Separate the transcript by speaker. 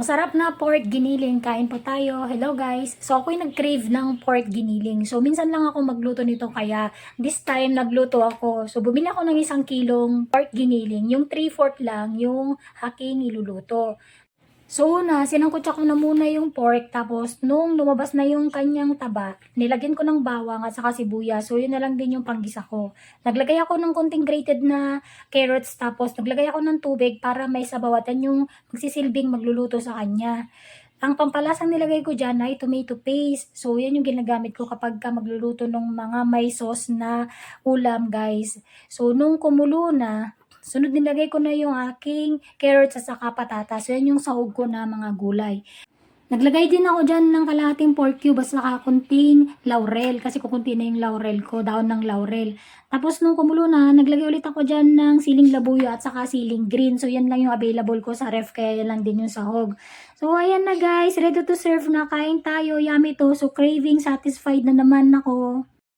Speaker 1: Masarap na pork giniling. Kain po tayo. Hello guys. So ako'y nag-crave ng pork giniling. So minsan lang ako magluto nito kaya this time nagluto ako. So bumili ako ng 1 kilong pork giniling. Yung 3/4 lang yung aking iluluto. So una, sinangkutsa ko na muna yung pork, tapos nung lumabas na yung kanyang taba, nilagyan ko ng bawang at saka sibuyas. So yun na lang din yung panggisa ko. Naglagay ako ng konting grated na carrots, tapos naglagay ako ng tubig para may sabawatan yung magsisilbing magluluto sa kanya. Ang pampalasang nilagay ko dyan ay tomato paste. So yan yung ginagamit ko kapag ka magluluto ng mga may sauce na ulam guys. So nung kumulo na, sunod nilagay ko na yung aking carrots at saka patatas. So, yan yung sahog ko na mga gulay. Naglagay din ako dyan ng kalahating pork cube at saka kunting laurel. Kasi kukunti na yung laurel ko, daon ng laurel. Tapos nung kumulo na, naglagay ulit ako dyan ng siling labuyo at saka siling green. So yan lang yung available ko sa ref, kaya yan lang din yung sahog. So ayan na guys, ready to serve na. Kain tayo, yummy to. So craving satisfied na naman ako.